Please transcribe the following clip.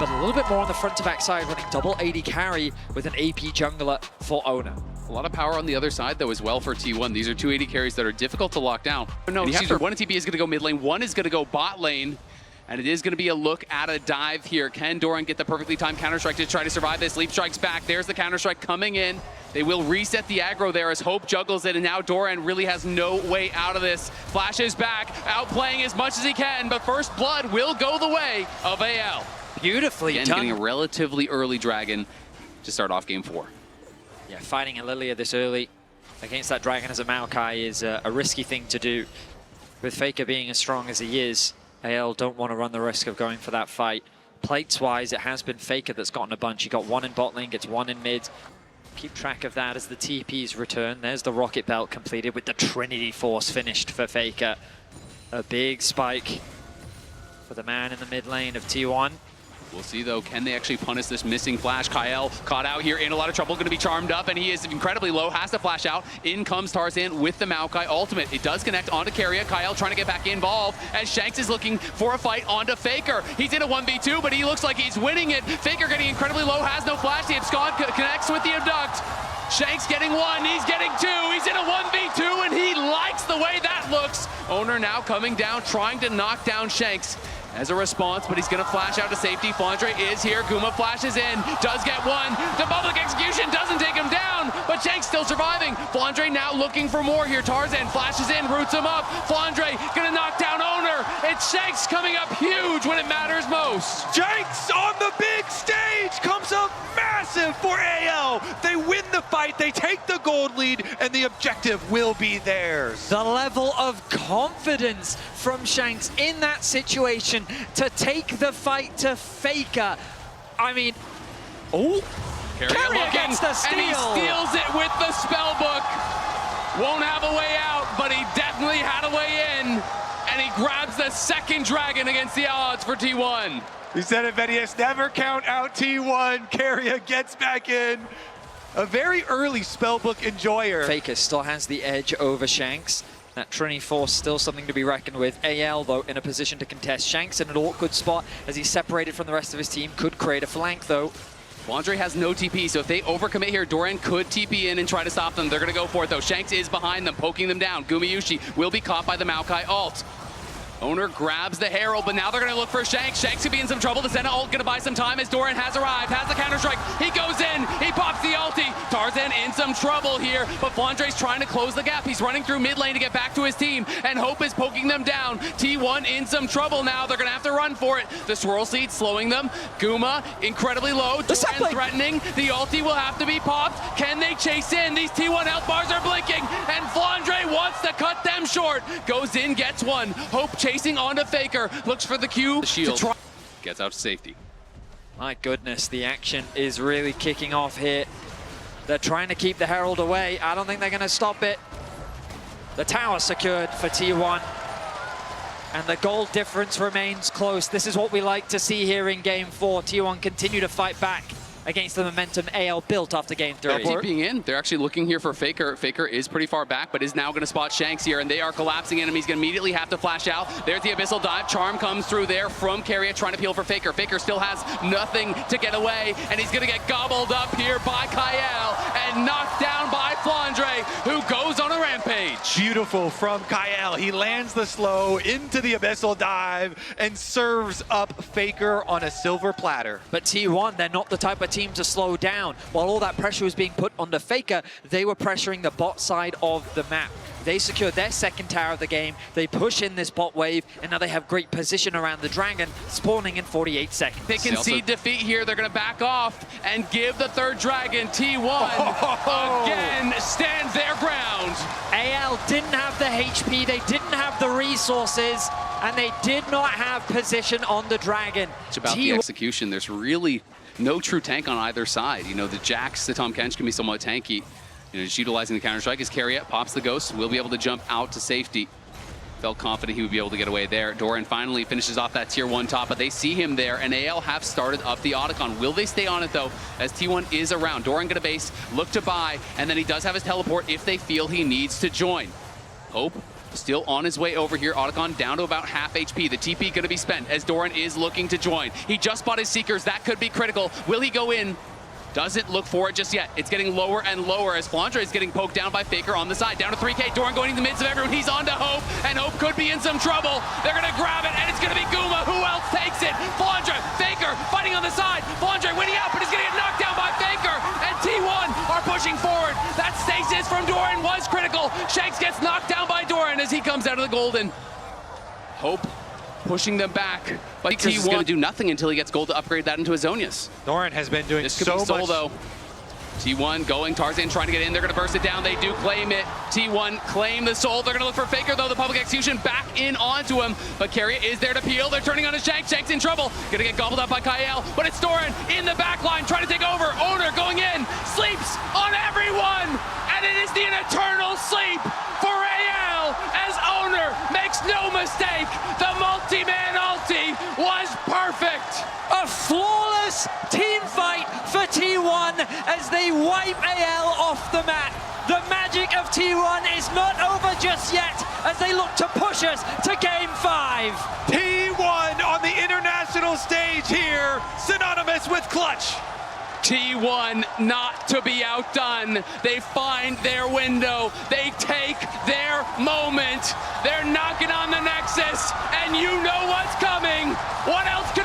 but a little bit more on the front to back side, running double AD carry with an AP jungler for Owner. A lot of power on the other side, though, as well for T1. These are two AD carries that are difficult to lock down. No, one TP is going to go mid lane, one is going to go bot lane, and it is going to be a look at a dive here. Can Doran get the perfectly timed Counter-Strike to try to survive this? Leap Strike's back. There's the Counter-Strike coming in. They will reset the aggro there as Hope juggles it, and now Doran really has no way out of this. Flashes back, outplaying as much as he can, but first blood will go the way of AL. Beautifully Again, done. getting a relatively early dragon to start off game 4. Yeah, fighting a Lilia this early against that dragon as a Maokai is a risky thing to do. With Faker being as strong as he is, AL don't want to run the risk of going for that fight. Plates-wise, it has been Faker that's gotten a bunch. He got one in bot lane, gets one in mid. Keep track of that as the TPs return. There's the Rocket Belt completed with the Trinity Force finished for Faker. A big spike for the man in the mid lane of T1. We'll see, though, can they actually punish this missing flash? Kyle caught out here in a lot of trouble, going to be charmed up, and he is incredibly low, has to flash out. In comes Tarzan with the Maokai ultimate. It does connect onto Keria. Kyle trying to get back involved, and Shanks is looking for a fight onto Faker. He's in a 1v2, but he looks like he's winning it. Faker getting incredibly low, has no flash. The Abscond connects with the Abduct. Shanks getting one, he's getting two, he's in a 1v2, and he likes the way that looks. Owner now coming down, trying to knock down Shanks as a response, but he's going to flash out to safety. Flandre is here. Guma flashes in, does get one. The public execution doesn't take him down, but Shanks still surviving. Flandre now looking for more here. Tarzan flashes in, roots him up. Flandre going to knock down Owner. It's Shanks coming up huge when it matters most. Shanks on the big stage comes up massive for AL. They win the fight, they take the gold lead, and the objective will be theirs. The level of confidence from Shanks in that situation to take the fight to Faker. I mean, Keria gets the steal. And he steals it with the spellbook. Won't have a way out, but he definitely had a way in. And he grabs the second dragon against the odds for T1. You said it, Venius, never count out T1. Keria gets back in. A very early spellbook enjoyer. Faker still has the edge over Shanks. That Trinity Force still something to be reckoned with. AL, though, in a position to contest. Shanks in an awkward spot as he's separated from the rest of his team. Could create a flank, though. Flandre has no TP, so if they overcommit here, Doran could TP in and try to stop them. They're going to go for it, though. Shanks is behind them, poking them down. Gumayushi will be caught by the Maokai ult. Owner grabs the Herald, but now they're going to look for Shanks. Shanks could be in some trouble. The Senna ult going to buy some time as Doran has arrived, has the Counter-Strike. He goes in, he pops the ulti. Tarzan in some trouble here, but Flandre's trying to close the gap. He's running through mid lane to get back to his team, and Hope is poking them down. T1 in some trouble now. They're going to have to run for it. The Swirl Seed slowing them. Guma incredibly low. Doran threatening. The ulti will have to be popped. Can they chase in? These T1 health bars are blinking, and Flandre wants to cut them short. Goes in, gets one. Hope chasing onto Faker, looks for the Q. The shield gets out to safety. My goodness, the action is really kicking off here. They're trying to keep the Herald away. I don't think they're going to stop it. The tower secured for T1. And the goal difference remains close. This is what we like to see here in Game 4. T1 continue to fight back against the momentum AL built after Game 3. TPing in. They're actually looking here for Faker. Faker is pretty far back, but is now going to spot Shanks here, and they are collapsing in him. He's going to immediately have to flash out. There's the Abyssal Dive. Charm comes through there from Keria, trying to peel for Faker. Faker still has nothing to get away, and he's going to get gobbled up here by Kyle and knocked down by Flandre, who goes on a rampage. Beautiful from Kyle. He lands the slow into the Abyssal Dive and serves up Faker on a silver platter. But T1, they're not the type of team to slow down. While all that pressure was being put onto Faker, they were pressuring the bot side of the map. They secured their second tower of the game. They push in this bot wave, and now they have great position around the dragon, spawning in 48 seconds. They concede defeat here. They're going to back off and give the third dragon. T1 again stands their ground. AL didn't have the HP, they didn't have the resources, and they did not have position on the dragon. It's about the execution. There's really no true tank on either side. You know, the Jax, the Tahm Kench can be somewhat tanky. You know, just utilizing the Counter-Strike as Keria pops the Ghost, will be able to jump out to safety. Felt confident he would be able to get away there. Doran finally finishes off that tier 1 top, but they see him there, and AL have started up the Otacon. Will they stay on it, though, as T1 is around? Doran gonna base, look to buy, and then he does have his teleport if they feel he needs to join. Hope Still on his way over here. Otacon down to about half HP. The TP going to be spent as Doran is looking to join. He just bought his Seekers. That could be critical. Will he go in? Doesn't look for it just yet. It's getting lower and lower as FloNDre is getting poked down by Faker on the side. Down to 3K. Doran going in the midst of everyone. He's on to Hope, and Hope could be in some trouble. They're going to grab it, and it's going to be Guma. Who else takes it? FloNDre, Faker fighting on the side. FloNDre winning out, but he's going to get knocked down by Faker, and T1 are pushing forward. That stasis from Doran was critical. Shanks gets knocked down by Doran as he comes out of the Golden. Hope pushing them back, but T1 is going to do nothing until he gets gold to upgrade that into a Zonius. Doran has been doing This could so be Soul, much. though. T1 going, Tarzan trying to get in. They're going to burst it down. They do claim it. T1 claim the Soul. They're going to look for Faker, though. The public execution back in onto him. But Carrier is there to peel. They're turning on his Shanks. Shanks in trouble. Going to get gobbled up by Kael. But it's Doran in the back line trying to take over. Owner going in. Sleeps on everyone. And it is the eternal sleep for AL as Owner makes no mistake. The multi-man ulti was perfect. A flawless team fight for T1 as they wipe AL off the mat. The magic of T1 is not over just yet as they look to push us to Game 5. T1 on the international stage here, synonymous with clutch. T1 not to be outdone. They find their window. They take their moment. They're knocking on the Nexus, and you know what's coming. What else could